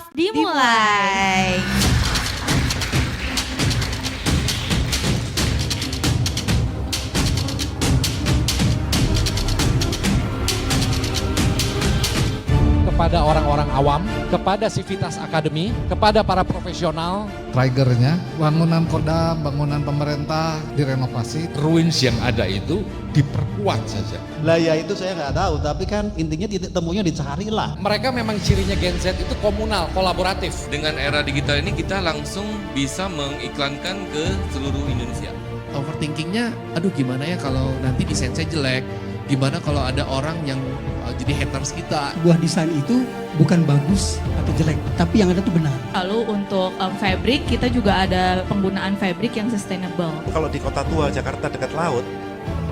Love dimulai. Kepada orang-orang awam, kepada Civitas Academy, kepada para profesional, triggernya, bangunan Kodam, bangunan pemerintah direnovasi. Ruins yang ada itu diperkuat saja. Lah ya itu saya nggak tahu, tapi kan intinya titik temunya dicari lah. mereka memang cirinya Gen Z itu komunal, kolaboratif. Dengan era digital ini kita langsung bisa mengiklankan ke seluruh Indonesia. Overthinkingnya, aduh gimana ya kalau nanti desain saya jelek, gimana kalau ada orang yang jadi haters kita. Sebuah desain itu bukan bagus atau jelek, tapi yang ada itu benar. Lalu untuk fabric kita juga ada penggunaan fabric yang sustainable. Kalau di kota tua Jakarta dekat laut,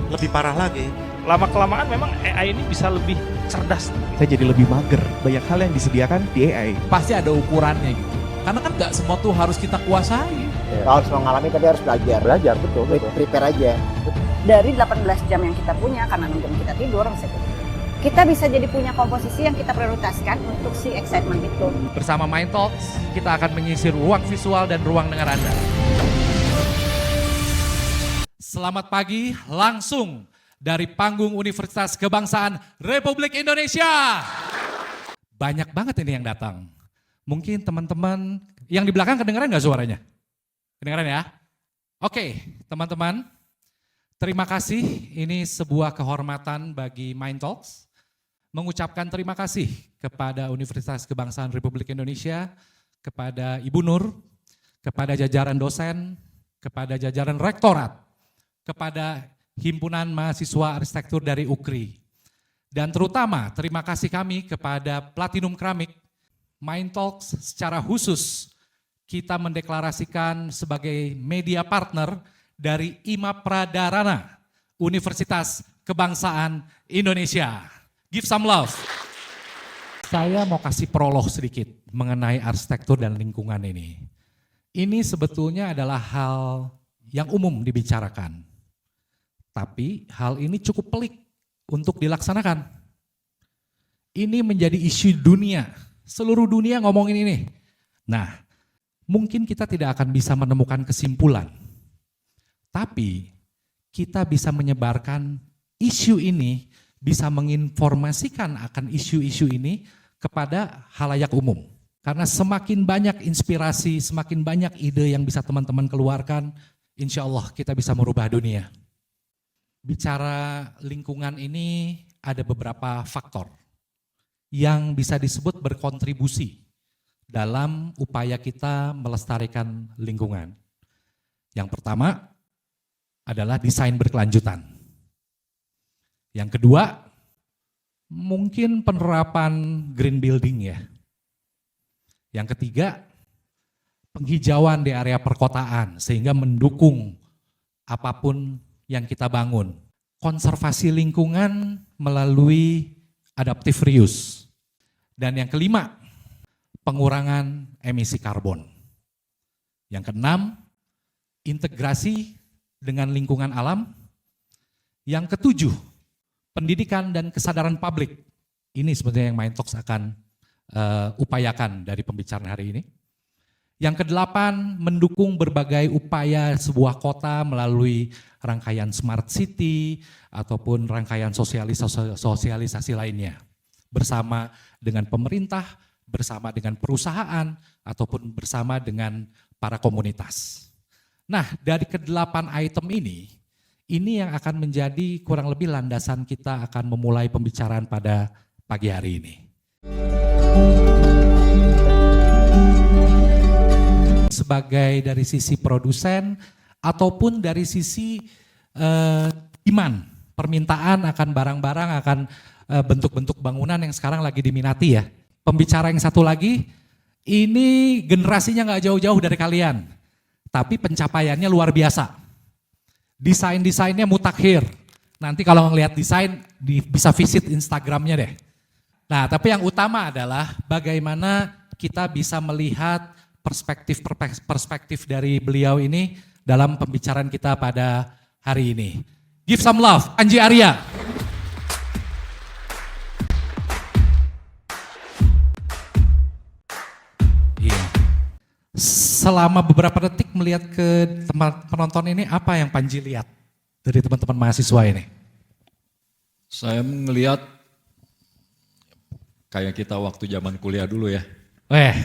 lebih parah lagi. Lama-kelamaan memang AI ini bisa lebih cerdas. Saya jadi lebih mager, banyak hal yang disediakan di AI. Pasti ada ukurannya gitu. Karena kan nggak semua tuh harus kita kuasai. Kalau harus mengalami tapi harus belajar. Belajar, betul. Prepare aja. Dari 18 jam yang kita punya, karena 6 jam kita tidur, kita bisa jadi punya komposisi yang kita prioritaskan untuk si excitement itu. Bersama Mind Talks, kita akan menyisir ruang visual dan ruang dengar Anda. Selamat pagi, langsung dari panggung Universitas Kebangsaan Republik Indonesia. Banyak banget ini yang datang. Mungkin teman-teman yang di belakang kedengeran nggak suaranya? Kedengeran ya? Oke, teman-teman. Terima kasih, ini sebuah kehormatan bagi Mind Talks. Mengucapkan terima kasih kepada Universitas Kebangsaan Republik Indonesia, kepada Ibu Nur, kepada jajaran dosen, kepada jajaran rektorat, kepada Himpunan Mahasiswa Arsitektur dari UKRI. Dan terutama terima kasih kami kepada Platinum Keramik. Mind Talks secara khusus kita mendeklarasikan sebagai media partner dari IMA Pradarana, Universitas Kebangsaan Indonesia. Give some love. Saya mau kasih prolog sedikit mengenai arsitektur dan lingkungan ini. Ini sebetulnya adalah hal yang umum dibicarakan. Tapi hal ini cukup pelik untuk dilaksanakan. Ini menjadi isu dunia. Seluruh dunia ngomongin ini. Nah, mungkin kita tidak akan bisa menemukan kesimpulan. Tapi kita bisa menyebarkan isu ini, bisa menginformasikan akan isu-isu ini kepada halayak umum. Karena semakin banyak inspirasi, semakin banyak ide yang bisa teman-teman keluarkan, insya Allah kita bisa merubah dunia. Bicara lingkungan ini ada beberapa faktor yang bisa disebut berkontribusi dalam upaya kita melestarikan lingkungan. Yang pertama adalah desain berkelanjutan. Yang kedua, mungkin penerapan green building ya. Yang ketiga, penghijauan di area perkotaan sehingga mendukung apapun yang kita bangun. Konservasi lingkungan melalui adaptive reuse. Dan yang kelima, pengurangan emisi karbon. Yang keenam, integrasi dengan lingkungan alam. Yang ketujuh, pendidikan dan kesadaran publik. Ini sebetulnya yang Mind Talks akan upayakan dari pembicaraan hari ini. Yang kedelapan, mendukung berbagai upaya sebuah kota melalui rangkaian smart city ataupun rangkaian sosialisasi lainnya. Bersama dengan pemerintah, bersama dengan perusahaan, ataupun bersama dengan para komunitas. Nah, dari kedelapan item ini yang akan menjadi kurang lebih landasan kita akan memulai pembicaraan pada pagi hari ini. Sebagai dari sisi produsen ataupun dari sisi demand, permintaan akan barang-barang, akan bentuk-bentuk bangunan yang sekarang lagi diminati ya. Pembicara yang satu lagi, ini generasinya nggak jauh-jauh dari kalian, tapi pencapaiannya luar biasa. Desain-desainnya mutakhir. Nanti kalau ngelihat desain bisa visit Instagramnya deh. Nah, tapi yang utama adalah bagaimana kita bisa melihat perspektif dari beliau ini dalam pembicaraan kita pada hari ini. Give some love, Anji Arya. selama beberapa detik melihat ke teman penonton ini, apa yang Panji lihat dari teman-teman mahasiswa ini? Saya ngelihat kayak kita waktu zaman kuliah dulu ya.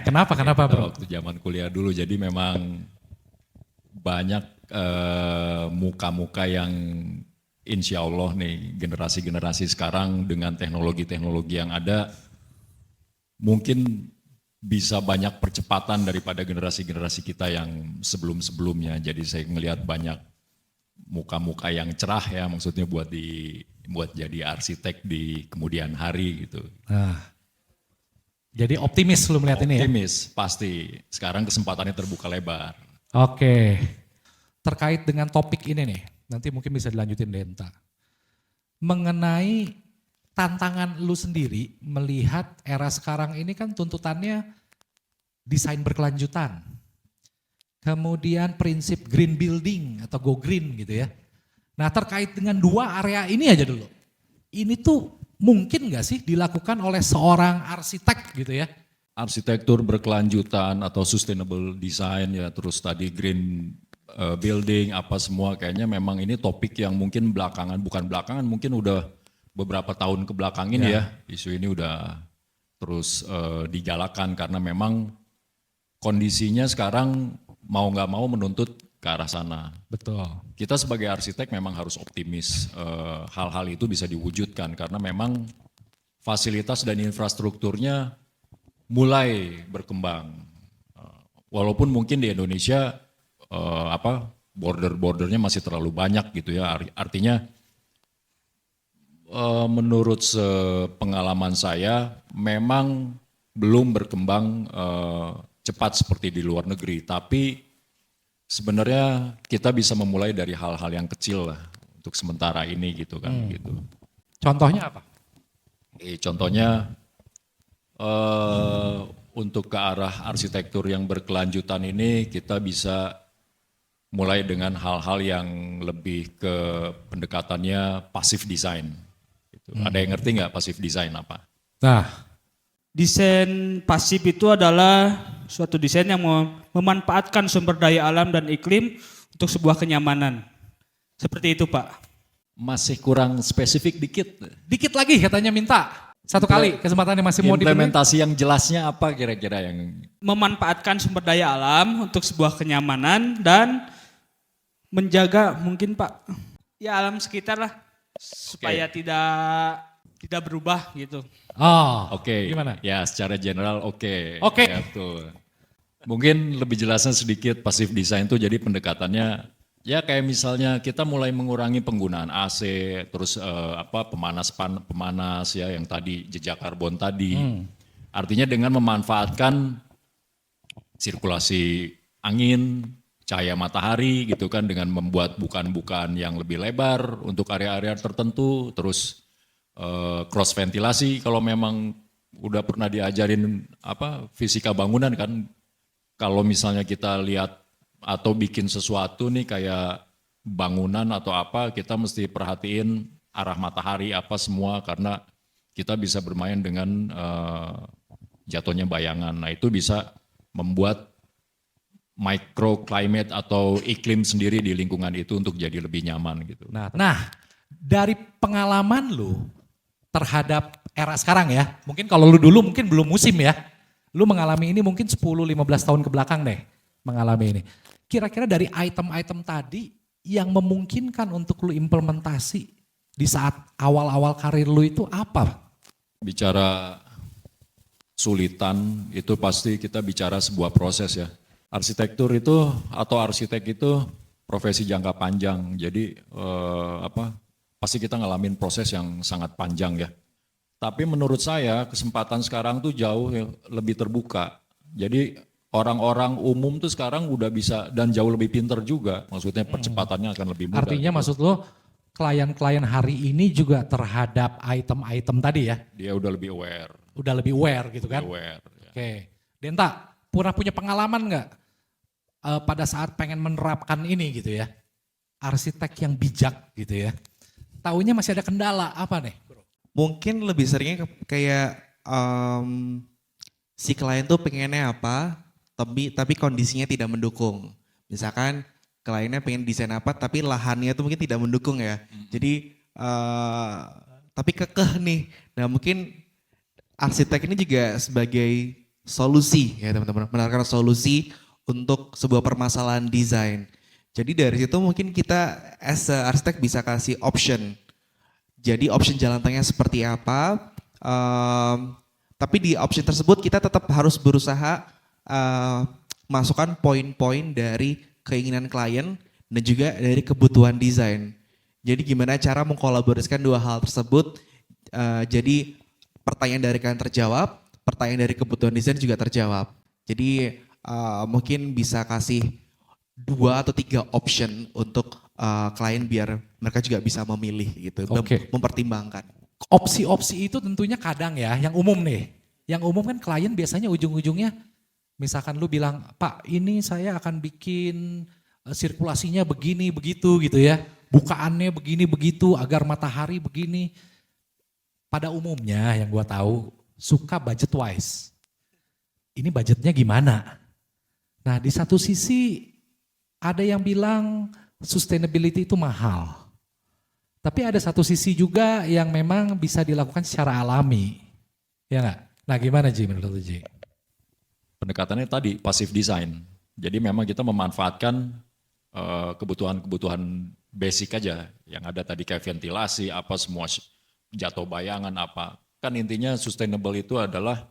Kenapa bro? Waktu zaman kuliah dulu, jadi memang banyak muka-muka yang insya Allah nih generasi-generasi sekarang dengan teknologi-teknologi yang ada mungkin bisa banyak percepatan daripada generasi-generasi kita yang sebelum-sebelumnya. Jadi saya ngelihat banyak muka-muka yang cerah ya, maksudnya buat jadi arsitek di kemudian hari gitu. Jadi optimis lu melihat ini ya? Optimis, pasti. Sekarang kesempatannya terbuka lebar. Oke. Terkait dengan topik ini nih, nanti mungkin bisa dilanjutin Denta. Mengenai tantangan lu sendiri melihat era sekarang ini kan tuntutannya desain berkelanjutan. Kemudian prinsip green building atau go green gitu ya. Nah terkait dengan dua area ini aja dulu. Ini tuh mungkin gak sih dilakukan oleh seorang arsitek gitu ya? Arsitektur berkelanjutan atau sustainable design ya, terus tadi green building apa semua, kayaknya memang ini topik yang mungkin bukan belakangan, mungkin udah beberapa tahun ke belakang ini ya, isu ini udah terus digalakan karena memang kondisinya sekarang mau nggak mau menuntut ke arah sana. Betul. Kita sebagai arsitek memang harus optimis hal-hal itu bisa diwujudkan karena memang fasilitas dan infrastrukturnya mulai berkembang. Walaupun mungkin di Indonesia border-bordernya masih terlalu banyak gitu ya, artinya menurut pengalaman saya memang belum berkembang cepat seperti di luar negeri, tapi sebenarnya kita bisa memulai dari hal-hal yang kecil lah untuk sementara ini gitu kan. Gitu. Contohnya apa? Contohnya untuk ke arah arsitektur yang berkelanjutan ini kita bisa mulai dengan hal-hal yang lebih ke pendekatannya passive design. Ada yang ngerti nggak passive design apa? Nah, desain pasif itu adalah suatu desain yang memanfaatkan sumber daya alam dan iklim untuk sebuah kenyamanan. Seperti itu Pak. Masih kurang spesifik dikit. Dikit lagi katanya minta. Satu kali kesempatannya masih mau dipenuhi. Implementasi yang jelasnya apa kira-kira yang? Memanfaatkan sumber daya alam untuk sebuah kenyamanan dan menjaga mungkin Pak, ya alam sekitar lah. Supaya tidak berubah gitu. Oke. Gimana? Ya secara general oke. Oke. Ya, betul. Mungkin lebih jelasnya sedikit, passive design itu jadi pendekatannya ya kayak misalnya kita mulai mengurangi penggunaan AC, terus pemanas ya yang tadi jejak karbon tadi. Artinya dengan memanfaatkan sirkulasi angin, cahaya matahari gitu kan, dengan membuat bukan-bukan yang lebih lebar untuk area-area tertentu, terus cross ventilasi kalau memang udah pernah diajarin fisika bangunan kan, kalau misalnya kita lihat atau bikin sesuatu nih kayak bangunan atau apa, kita mesti perhatiin arah matahari apa semua karena kita bisa bermain dengan jatuhnya bayangan. Nah itu bisa membuat microclimate atau iklim sendiri di lingkungan itu untuk jadi lebih nyaman gitu. Nah, dari pengalaman lu terhadap era sekarang ya, mungkin kalau lu dulu mungkin belum musim ya, lu mengalami ini mungkin 10-15 tahun ke belakang deh mengalami ini. Kira-kira dari item-item tadi yang memungkinkan untuk lu implementasi di saat awal-awal karir lu itu apa? Bicara sulitan itu pasti kita bicara sebuah proses ya. Arsitektur itu atau arsitek itu profesi jangka panjang, jadi pasti kita ngalamin proses yang sangat panjang ya. Tapi menurut saya kesempatan sekarang tuh jauh lebih terbuka. Jadi orang-orang umum tuh sekarang udah bisa dan jauh lebih pinter juga, maksudnya percepatannya akan lebih mudah. Artinya gitu. Maksud lo klien-klien hari ini juga terhadap item-item tadi ya? Dia udah lebih aware. Udah lebih aware gitu kan? Aware. Ya. Oke, Denta pernah punya pengalaman nggak pada saat pengen menerapkan ini gitu ya? Arsitek yang bijak gitu ya? Taunya masih ada kendala apa nih? Mungkin lebih seringnya kayak si klien tuh pengennya apa, tapi kondisinya tidak mendukung. Misalkan kliennya pengen desain apa tapi lahannya itu mungkin tidak mendukung ya. Jadi tapi kekeh nih. Nah mungkin arsitek ini juga sebagai solusi ya teman-teman, menawarkan solusi untuk sebuah permasalahan desain. Jadi dari situ mungkin kita as a arsitek bisa kasih option. Jadi option jalan tengahnya seperti apa, tapi di option tersebut kita tetap harus berusaha masukkan poin-poin dari keinginan klien dan juga dari kebutuhan desain. Jadi gimana cara mengkolaborasikan dua hal tersebut, jadi pertanyaan dari kalian terjawab, pertanyaan dari kebutuhan desain juga terjawab. Jadi mungkin bisa kasih 2 atau 3 option untuk klien biar mereka juga bisa memilih gitu, mempertimbangkan. Opsi-opsi itu tentunya kadang ya, yang umum nih. Yang umum kan klien biasanya ujung-ujungnya, misalkan lu bilang, Pak ini saya akan bikin sirkulasinya begini, begitu gitu ya. Bukaannya begini, begitu, agar matahari begini. Pada umumnya yang gua tahu, suka budget wise. Ini budgetnya gimana? Nah di satu sisi ada yang bilang sustainability itu mahal. Tapi ada satu sisi juga yang memang bisa dilakukan secara alami. Ya enggak? Nah gimana Ji menurut Ji? Pendekatannya tadi passive design. Jadi memang kita memanfaatkan kebutuhan-kebutuhan basic aja. Yang ada tadi kayak ventilasi, apa semua jatuh bayangan apa. Kan intinya sustainable itu adalah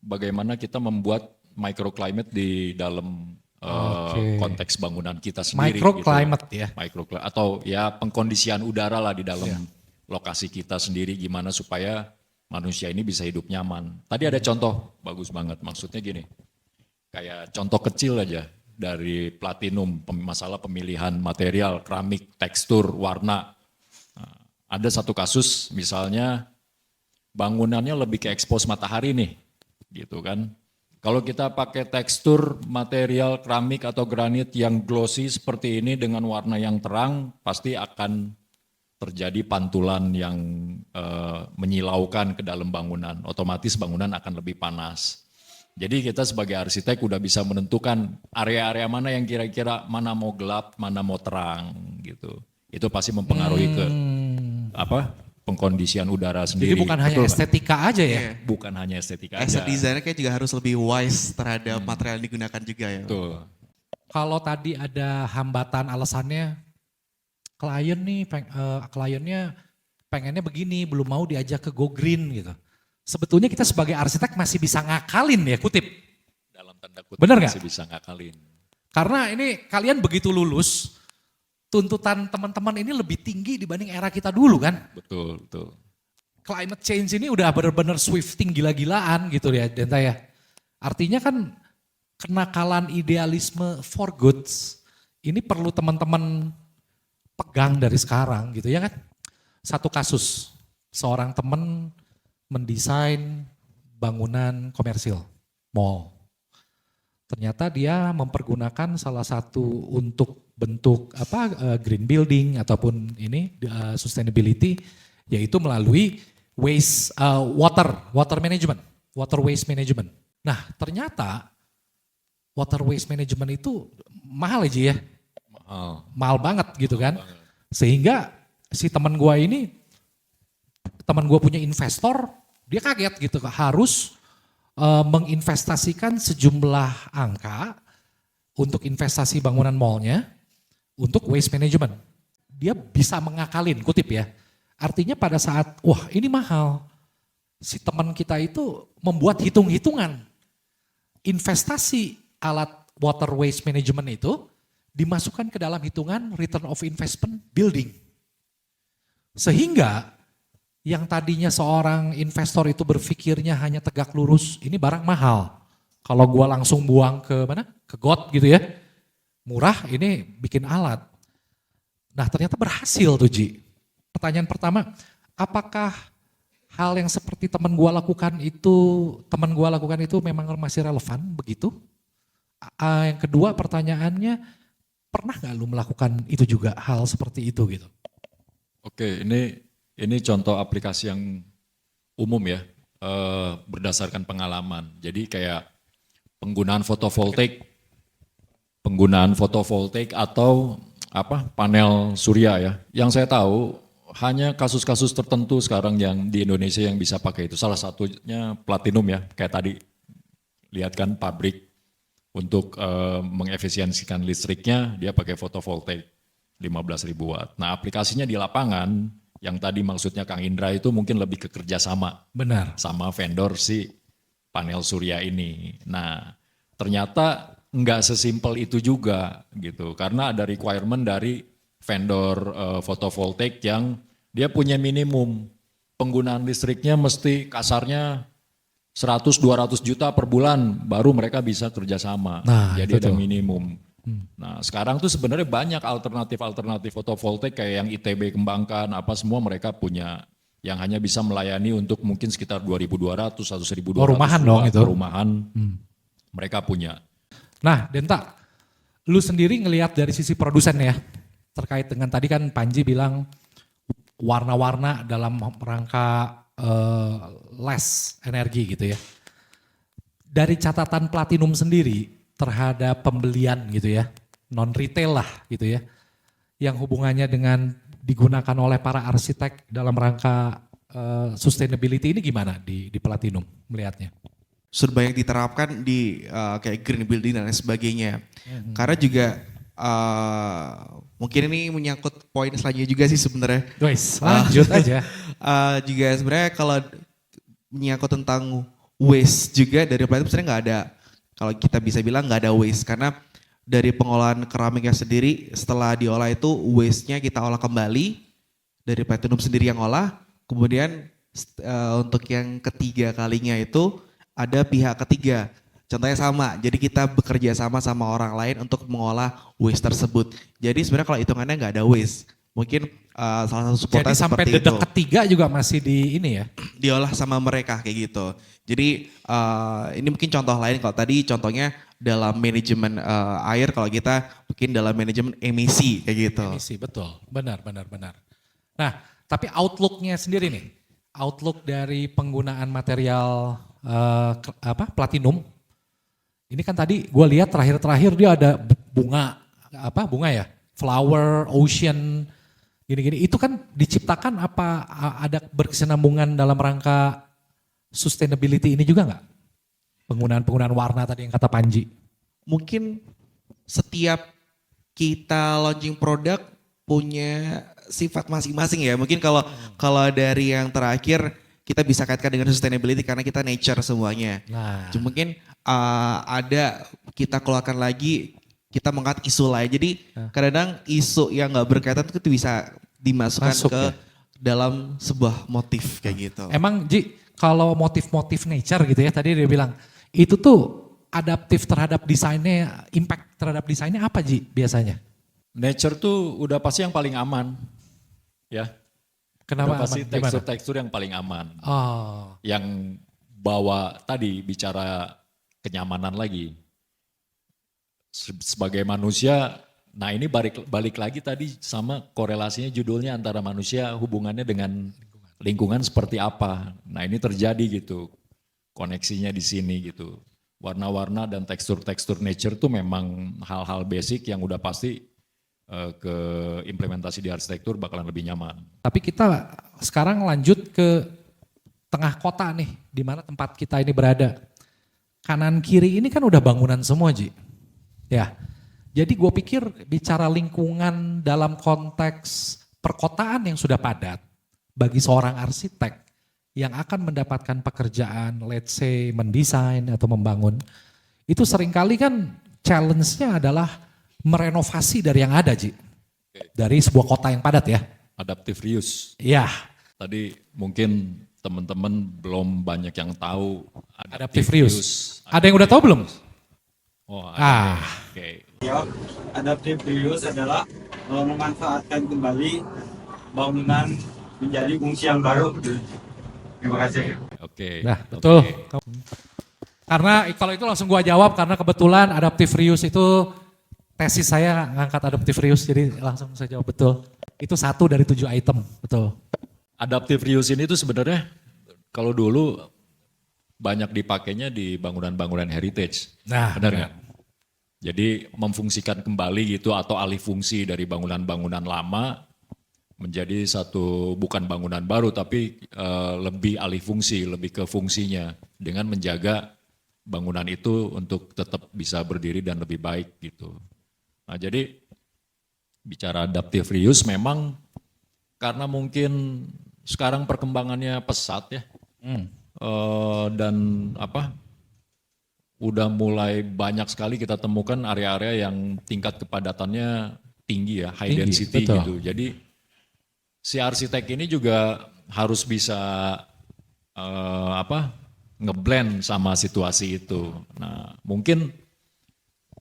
bagaimana kita membuat microclimate di dalam konteks bangunan kita sendiri. Microclimate gitu. Ya. Atau ya pengkondisian udara lah di dalam lokasi kita sendiri gimana supaya manusia ini bisa hidup nyaman. Tadi ada contoh bagus banget, maksudnya gini. Kayak contoh kecil aja dari platinum, masalah pemilihan material, keramik, tekstur, warna. Nah, ada satu kasus misalnya bangunannya lebih ke expose matahari nih, gitu kan. Kalau kita pakai tekstur material keramik atau granit yang glossy seperti ini dengan warna yang terang, pasti akan terjadi pantulan yang menyilaukan ke dalam bangunan. Otomatis bangunan akan lebih panas. Jadi kita sebagai arsitek udah bisa menentukan area-area mana yang kira-kira mana mau gelap, mana mau terang gitu. Itu pasti mempengaruhi ke pengkondisian udara sendiri. Jadi bukan hanya estetika aja ya? Bukan hanya estetika As aja. a designer kayak juga harus lebih wise terhadap material yang digunakan juga ya. Betul. Kalau tadi ada hambatan alasannya, kliennya pengennya begini, belum mau diajak ke go green gitu. Sebetulnya kita sebagai arsitek masih bisa ngakalin ya, kutip. Dalam tanda kutip bener gak? Masih bisa ngakalin. Karena ini kalian begitu lulus, tuntutan teman-teman ini lebih tinggi dibanding era kita dulu kan. Betul, betul. Climate change ini udah benar-benar swifting gila-gilaan gitu ya Denta ya. Artinya kan kenakalan idealisme for goods ini perlu teman-teman pegang dari sekarang gitu ya kan. Satu kasus, seorang teman mendesain bangunan komersil, mall. Ternyata dia mempergunakan salah satu untuk bentuk green building ataupun ini sustainability, yaitu melalui water management, water waste management. Nah ternyata water waste management itu mahal ya Ji ya, mahal banget gitu kan, sehingga si teman gua punya investor, dia kaget gitu harus menginvestasikan sejumlah angka untuk investasi bangunan mallnya untuk waste management. Dia bisa mengakalin, kutip ya. Artinya pada saat, wah ini mahal, si teman kita itu membuat hitung-hitungan. Investasi alat water waste management itu dimasukkan ke dalam hitungan return of investment building. Sehingga yang tadinya seorang investor itu berpikirnya hanya tegak lurus, ini barang mahal. Kalau gua langsung buang ke mana? Ke got gitu ya. Murah, ini bikin alat. Nah ternyata berhasil tuh Ji. Pertanyaan pertama, apakah hal yang seperti teman gua lakukan itu memang masih relevan begitu? Yang kedua pertanyaannya, pernah gak lu melakukan itu juga, hal seperti itu gitu? Oke, ini contoh aplikasi yang umum ya, berdasarkan pengalaman. Jadi kayak penggunaan fotovoltaik atau panel surya ya. Yang saya tahu hanya kasus-kasus tertentu sekarang yang di Indonesia yang bisa pakai itu. Salah satunya Platinum ya, kayak tadi lihat kan pabrik untuk mengefisiensikan listriknya dia pakai fotovoltaik 15.000 watt. Nah aplikasinya di lapangan yang tadi maksudnya Kang Indra itu mungkin lebih ke kerjasama. Benar. Sama vendor si panel surya ini. Nah ternyata nggak sesimpel itu juga gitu. Karena ada requirement dari vendor fotovoltaik yang dia punya minimum. Penggunaan listriknya mesti kasarnya 100-200 juta per bulan baru mereka bisa kerjasama. Nah, jadi ada betul. minimum. Nah sekarang tuh sebenarnya banyak alternatif fotovoltaik kayak yang ITB kembangkan semua mereka punya yang hanya bisa melayani untuk mungkin sekitar 2.200 atau 1.200 rumahan dong itu. Perumahan mereka punya. Nah Denta, lu sendiri ngelihat dari sisi produsen ya, terkait dengan tadi kan Panji bilang warna-warna dalam rangka less energi gitu ya. Dari catatan Platinum sendiri terhadap pembelian gitu ya, non retail lah gitu ya, yang hubungannya dengan digunakan oleh para arsitek dalam rangka sustainability ini gimana di Platinum melihatnya? Sudah banyak diterapkan di kayak green building dan lain sebagainya. Karena juga mungkin ini menyangkut poin selanjutnya juga sih sebenarnya. Lanjut aja. Juga sebenarnya kalau menyangkut tentang waste juga dari Platinum sebenarnya nggak ada. Kalau kita bisa bilang nggak ada waste karena dari pengolahan keramiknya sendiri setelah diolah itu waste-nya kita olah kembali dari Platinum sendiri yang olah. Kemudian untuk yang ketiga kalinya itu ada pihak ketiga. Contohnya sama, jadi kita bekerja sama orang lain untuk mengolah waste tersebut. Jadi sebenarnya kalau hitungannya nggak ada waste. Mungkin salah satu supportnya jadi sampai seperti dedek itu. ketiga juga masih di ini ya? Diolah sama mereka kayak gitu. Jadi ini mungkin contoh lain, kalau tadi contohnya dalam manajemen air, kalau kita mungkin dalam manajemen emisi kayak gitu. Emisi, betul. Benar. Nah, tapi outlook-nya sendiri nih. Outlook dari penggunaan material Platinum. Ini kan tadi gue lihat terakhir dia ada bunga ya? Flower, ocean, gini-gini. Itu kan diciptakan ada berkesinambungan dalam rangka sustainability ini juga nggak? Penggunaan warna tadi yang kata Panji. Mungkin setiap kita launching produk punya sifat masing-masing ya. Mungkin kalau dari yang terakhir kita bisa kaitkan dengan sustainability karena kita nature semuanya. Nah. Cuma mungkin ada kita keluarkan lagi, kita mengangkat isu lain. Jadi kadang-kadang isu yang nggak berkaitan itu bisa dimasukkan ke dalam sebuah motif kayak gitu. Emang Ji, kalau motif-motif nature gitu ya, tadi dia bilang, itu tuh adaptif terhadap desainnya, impact terhadap desainnya apa Ji biasanya? Nature tuh udah pasti yang paling aman, ya. Kenapa udah pasti aman? tekstur-tekstur yang paling aman. Oh. Yang bawa tadi bicara kenyamanan lagi. Sebagai manusia, nah ini balik lagi tadi sama korelasinya judulnya antara manusia hubungannya dengan lingkungan seperti apa. Nah ini terjadi gitu, koneksinya di sini gitu. Warna-warna dan tekstur-tekstur nature tuh memang hal-hal basic yang udah pasti ke implementasi di arsitektur bakalan lebih nyaman. Tapi kita sekarang lanjut ke tengah kota nih, di mana tempat kita ini berada. Kanan kiri ini kan udah bangunan semua Ji. Ya, jadi gue pikir bicara lingkungan dalam konteks perkotaan yang sudah padat, bagi seorang arsitek yang akan mendapatkan pekerjaan, let's say mendesain atau membangun, itu seringkali kan challenge-nya adalah merenovasi dari yang ada Ji. Dari sebuah kota yang padat ya. Adaptive reuse. Iya. Tadi mungkin teman-teman belum banyak yang tahu adaptive reuse. Ada yang udah tahu belum? Oh, ada. Oke. Adaptive reuse adalah memanfaatkan kembali bangunan menjadi fungsi yang baru. Terima kasih. Oke. Nah, betul. Karena kalau itu langsung gua jawab karena kebetulan adaptive reuse itu tesis saya ngangkat adaptive reuse, jadi langsung saya jawab betul. Itu 1 dari 7 item, betul. Adaptive reuse ini tuh sebenarnya kalau dulu banyak dipakainya di bangunan-bangunan heritage. Nah, benar nggak? Jadi memfungsikan kembali gitu atau alih fungsi dari bangunan-bangunan lama menjadi bukan bangunan baru tapi lebih alih fungsi, lebih ke fungsinya dengan menjaga bangunan itu untuk tetap bisa berdiri dan lebih baik gitu. Nah jadi bicara adaptive reuse memang karena mungkin sekarang perkembangannya pesat ya. Dan udah mulai banyak sekali kita temukan area-area yang tingkat kepadatannya tinggi ya, high density betul. gitu. Jadi si arsitek ini juga harus bisa ngeblend sama situasi itu. Nah mungkin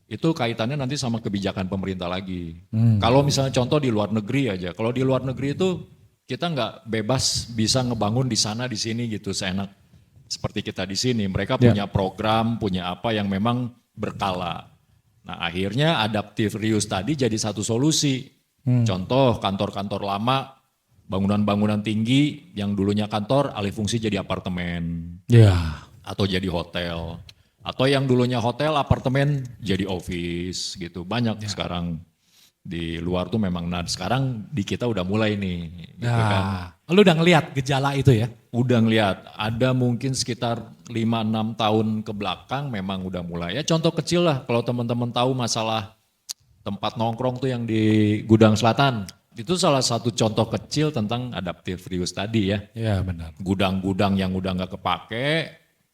itu kaitannya nanti sama kebijakan pemerintah lagi. Kalau misalnya contoh di luar negeri aja, kalau di luar negeri itu kita nggak bebas bisa ngebangun di sana di sini gitu seenak seperti kita di sini. Mereka punya program, punya apa yang memang berkala. Nah akhirnya adaptive reuse tadi jadi satu solusi. Contoh kantor-kantor lama, bangunan-bangunan tinggi yang dulunya kantor alih fungsi jadi apartemen. Atau jadi hotel. Atau yang dulunya hotel, apartemen jadi office gitu. Banyak sekarang di luar tuh memang. Nah sekarang di kita udah mulai nih. Gitu kan. Lu udah ngelihat gejala itu ya? Udah ngelihat, ada mungkin sekitar 5-6 tahun ke belakang memang udah mulai. Ya contoh kecil lah, kalau teman-teman tahu masalah tempat nongkrong tuh yang di Gudang Selatan. Itu salah satu contoh kecil tentang adaptive reuse tadi ya. Iya benar. Gudang-gudang yang udah nggak kepake,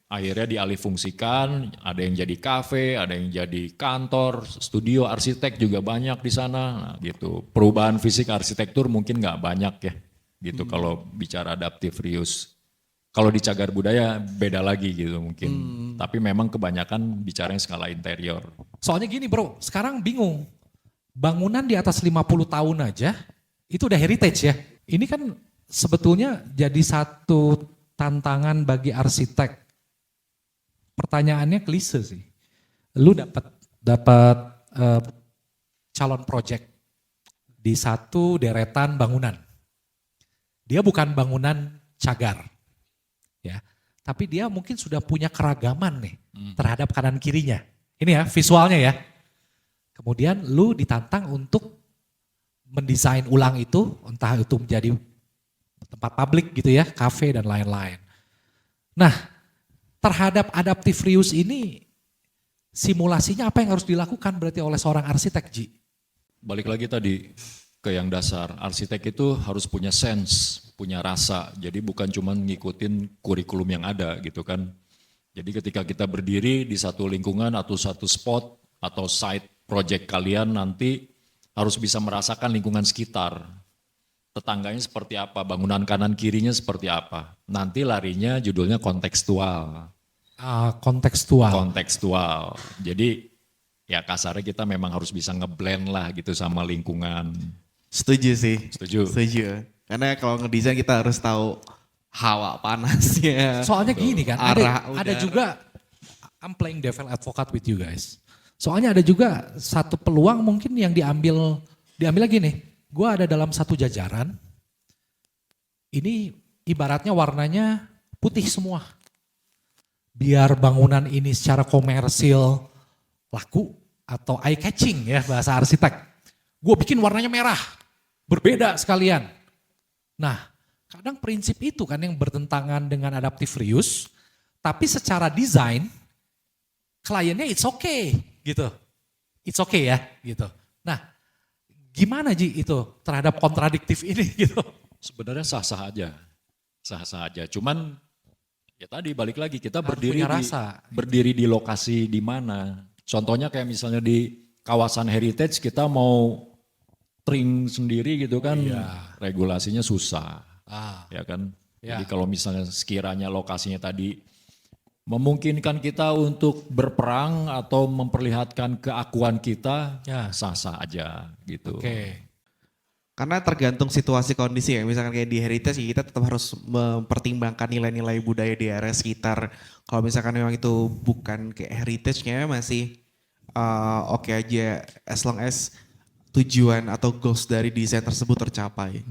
akhirnya dialih fungsikan, ada yang jadi kafe, ada yang jadi kantor, studio arsitek juga banyak di sana. Nah, gitu. Perubahan fisik arsitektur mungkin nggak banyak ya. Gitu kalau bicara adaptive reuse. Kalau di cagar budaya beda lagi gitu mungkin. Tapi memang kebanyakan bicaranya skala interior. Soalnya gini bro, sekarang bingung. Bangunan di atas 50 tahun aja itu udah heritage ya. Ini kan sebetulnya jadi satu tantangan bagi arsitek. Pertanyaannya klise sih. Lu dapat calon project di satu deretan bangunan. Dia bukan bangunan cagar. Ya, tapi dia mungkin sudah punya keragaman nih terhadap kanan kirinya. Ini ya visualnya ya. Kemudian lu ditantang untuk mendesain ulang itu, entah itu menjadi tempat publik gitu ya, kafe dan lain-lain. Nah, terhadap adaptive reuse ini simulasinya apa yang harus dilakukan berarti oleh seorang arsitek, Ji? Balik lagi tadi ke yang dasar, arsitek itu harus punya sense, punya rasa. Jadi bukan cuma ngikutin kurikulum yang ada gitu kan. Jadi ketika kita berdiri di satu lingkungan atau satu spot atau site project kalian nanti harus bisa merasakan lingkungan sekitar. Tetangganya seperti apa, bangunan kanan kirinya seperti apa. Nanti larinya judulnya kontekstual. Kontekstual. Jadi ya kasarnya kita memang harus bisa ngeblend lah gitu sama lingkungan. Setuju sih. Setuju. Karena kalau ngedesain kita harus tahu hawa panasnya. Soalnya gini kan, ada juga, I'm playing devil advocate with you guys. Soalnya ada juga satu peluang mungkin yang diambil lagi nih. Gue ada dalam satu jajaran, ini ibaratnya warnanya putih semua. Biar bangunan ini secara komersil laku atau eye catching ya bahasa arsitek. Gue bikin warnanya merah, berbeda sekalian. Nah, kadang prinsip itu kan yang bertentangan dengan adaptive reuse, tapi secara desain kliennya it's okay gitu. It's okay ya gitu. Nah, gimana Ji itu terhadap kontradiktif ini gitu? Sebenarnya sah-sah aja. Cuman ya tadi balik lagi kita berdiri di lokasi di mana. Contohnya kayak misalnya di kawasan heritage kita mau tring sendiri gitu kan, regulasinya susah, ya kan. Jadi kalau misalnya sekiranya lokasinya tadi memungkinkan kita untuk berperang atau memperlihatkan keakuan kita, sah-sah aja gitu. Karena tergantung situasi kondisi ya, misalkan kayak di heritage kita tetap harus mempertimbangkan nilai-nilai budaya di area sekitar. Kalau misalkan memang itu bukan kayak heritage-nya masih oke aja as long as tujuan atau goals dari desain tersebut tercapai.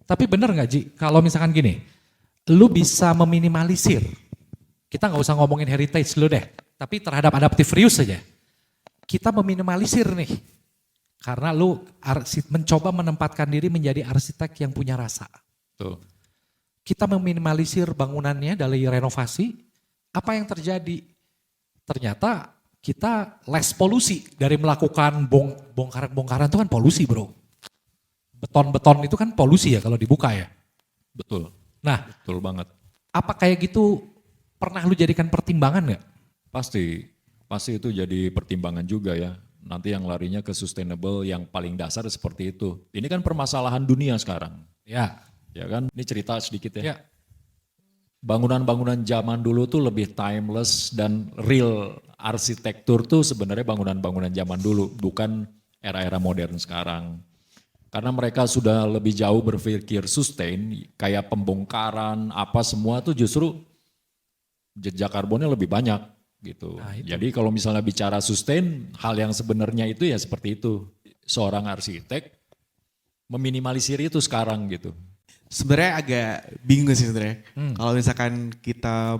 Tapi bener gak Ji, kalau misalkan gini, lu bisa meminimalisir Kita nggak usah ngomongin heritage dulu deh, tapi terhadap adaptive reuse saja. Kita meminimalisir nih, karena lu mencoba menempatkan diri menjadi arsitek yang punya rasa. Tuh. Kita meminimalisir bangunannya dari renovasi, apa yang terjadi? Ternyata kita less polusi dari melakukan bongkaran-bongkaran itu kan polusi bro. Beton-beton itu kan polusi ya kalau dibuka ya. Betul. Nah, betul banget. Apa kayak gitu pernah lu jadikan pertimbangan nggak? Pasti itu jadi pertimbangan juga ya. Nanti yang larinya ke sustainable yang paling dasar seperti itu. Ini kan permasalahan dunia sekarang. Ya. Ya kan, ini cerita sedikit ya. Ya. Bangunan-bangunan zaman dulu tuh lebih timeless dan real arsitektur tuh sebenarnya bangunan-bangunan zaman dulu, bukan era-era modern sekarang. Karena mereka sudah lebih jauh berpikir sustain, kayak pembongkaran, apa semua tuh justru jejak karbonnya lebih banyak gitu. Nah, jadi kalau misalnya bicara sustain, hal yang sebenarnya itu ya seperti itu. Seorang arsitek meminimalisir itu sekarang gitu. Sebenarnya agak bingung sih sebenarnya. Kalau misalkan kita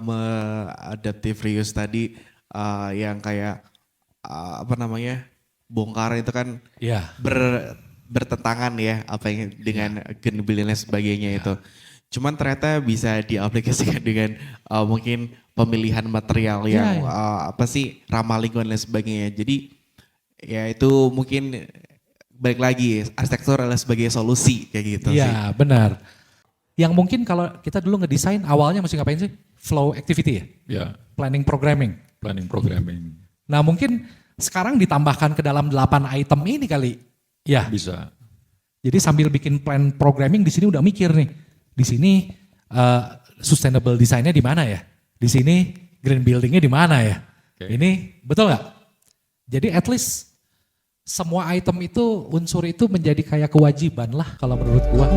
adaptive reuse tadi yang kayak bongkar itu kan bertentangan ya apa yang dengan green building dan sebagainya itu. Cuman ternyata bisa diaplikasikan dengan mungkin pemilihan material yang ramah lingkungan dan sebagainya. Jadi ya itu mungkin balik lagi arsitektur adalah sebagai solusi kayak gitu sih. Iya benar. Yang mungkin kalau kita dulu ngedesain awalnya mesti ngapain sih? Flow activity ya? Ya. Planning programming. Planning programming. Nah mungkin sekarang ditambahkan ke dalam 8 item ini kali. Ya. Bisa. Jadi sambil bikin plan programming di sini udah mikir nih. Di sini sustainable design-nya di mana ya? Di sini green building-nya di mana ya? Okay. Ini betul nggak? Jadi at least semua item itu unsur itu menjadi kayak kewajiban lah kalau menurut gua.